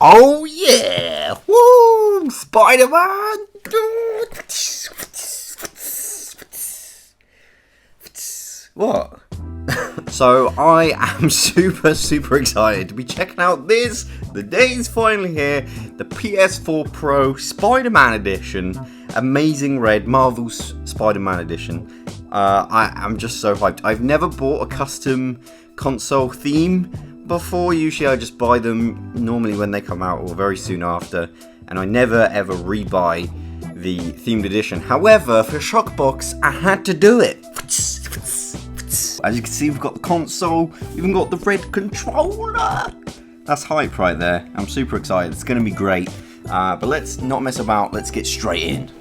Oh yeah! Woo! Spider-Man! What? So I am super excited to be checking out this. The day is finally here. The PS4 Pro Spider-Man Edition. Amazing Red Marvel's Spider-Man Edition. I'm just so hyped. I've never bought a custom console theme before. Usually I just buy them normally when they come out or very soon after, and I never ever rebuy the themed edition. However, for Shockbox I had to do it. As you can see, we've got the console, we've even got the red controller. That's hype right there. I'm super excited. It's going to be great. But let's not mess about. Let's get straight in.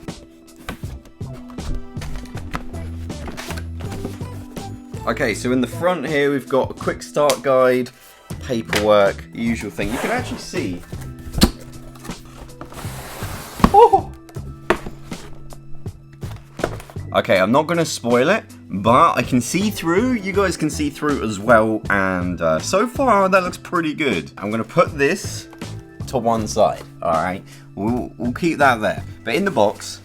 Okay, so in the front here, we've got a quick start guide, paperwork, the usual thing. You can actually see. Oh! Okay, I'm not going to spoil it, but I can see through. You guys can see through as well, and so far that looks pretty good. I'm going to put this to one side, alright? We'll keep that there. But in the box,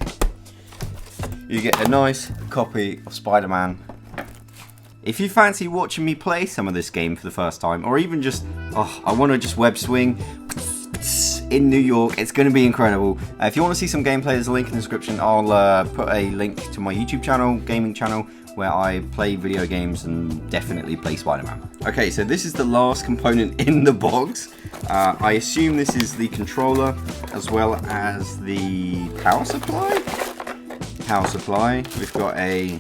you get a nice copy of Spider-Man. If you fancy watching me play some of this game for the first time, or even just, I want to just web swing in New York, it's going to be incredible. If you want to see some gameplay, there's a link in the description. I'll put a link to my YouTube channel, gaming channel, where I play video games and definitely play Spider-Man. Okay, so this is the last component in the box. I assume this is the controller as well as the power supply. We've got a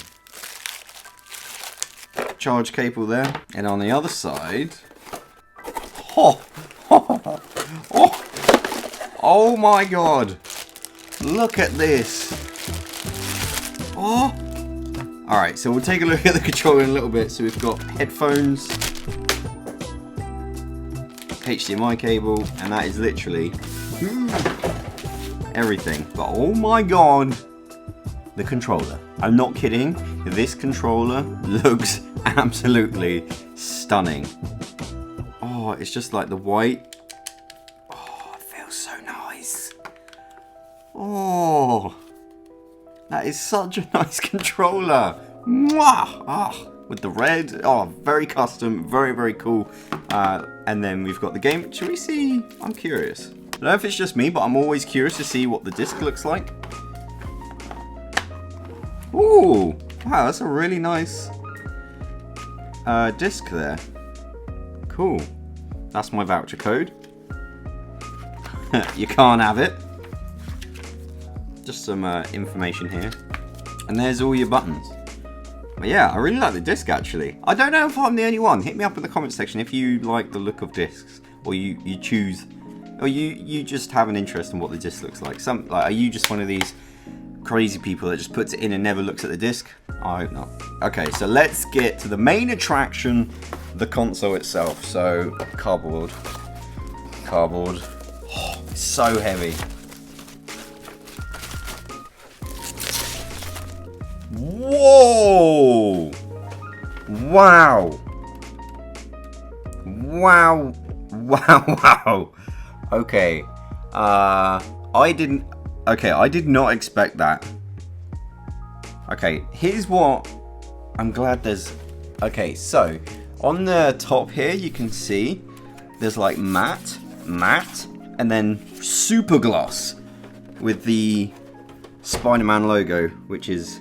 charge cable there, and on the other side, oh my god, look at this. Alright, so we'll take a look at the controller in a little bit. So we've got headphones, HDMI cable, and that is literally everything. But oh my god, the controller. I'm not kidding, this controller looks absolutely stunning. Oh, it's just like the white. Oh, it feels so nice. Oh, that is such a nice controller. Mwah! With the red. Oh, very custom, very cool. And then we've got the game. Should we see? I'm curious. I don't know if it's just me, but I'm always curious to see what the disc looks like. Ooh, wow, that's a really nice disc there. Cool. That's my voucher code. You can't have it. Just some information here. And there's all your buttons. But yeah, I really like the disc actually. I don't know if I'm the only one. Hit me up in the comment section if you like the look of discs, or you choose, or you just have an interest in what the disc looks like. Are you just one of these crazy people that just puts it in and never looks at the disc? I hope not. Okay, so let's get to the main attraction, the console itself. So cardboard. Oh, it's so heavy. Whoa! Wow! Okay. I did not expect that. Okay, here's what I'm glad there's. Okay, so on the top here you can see there's like matte, and then super gloss with the Spider-Man logo, which is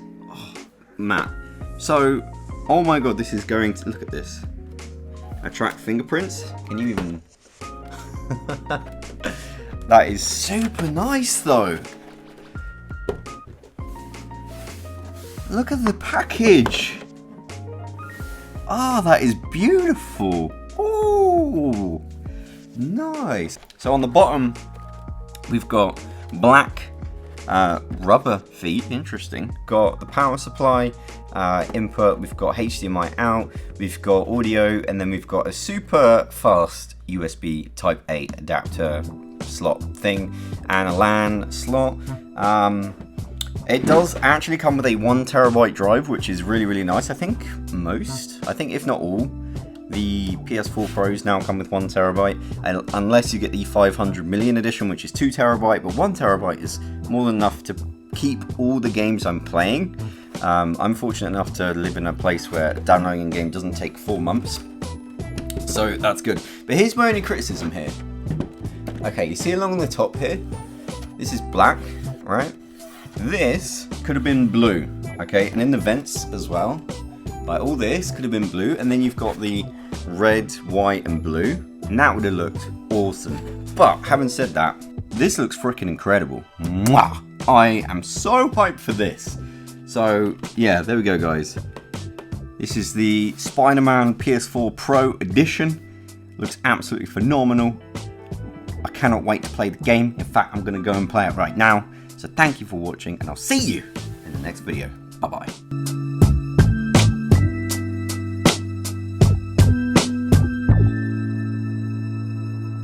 matte. So, oh my god, this is going to, look at this. Attract fingerprints. Can you even? That is super nice though. Look at the package. Ah, that is beautiful. Oh, nice. So on the bottom, we've got black rubber feet. Interesting. Got the power supply input. We've got HDMI out. We've got audio, and then we've got a super fast USB Type A adapter slot thing and a LAN slot. It does actually come with a 1 terabyte drive, which is really nice. I think if not all, The PS4 Pros now come with 1 terabyte, and unless you get the 500 million edition, which is 2 terabyte, but 1 terabyte is more than enough to keep all the games I'm playing. I'm fortunate enough to live in a place where downloading a game doesn't take 4 months, so that's good. But here's my only criticism here. Okay, you see along the top here, this is black, right? This could have been blue, okay, and in the vents as well. Like all this could have been blue, and then you've got the red, white, and blue, and that would have looked awesome. But having said that, this looks freaking incredible. Mwah! I am so hyped for this. So yeah, there we go, guys. This is the Spider-Man PS4 Pro Edition. Looks absolutely phenomenal. I cannot wait to play the game. In fact, I'm going to go and play it right now. So thank you for watching, and I'll see you in the next video. Bye-bye.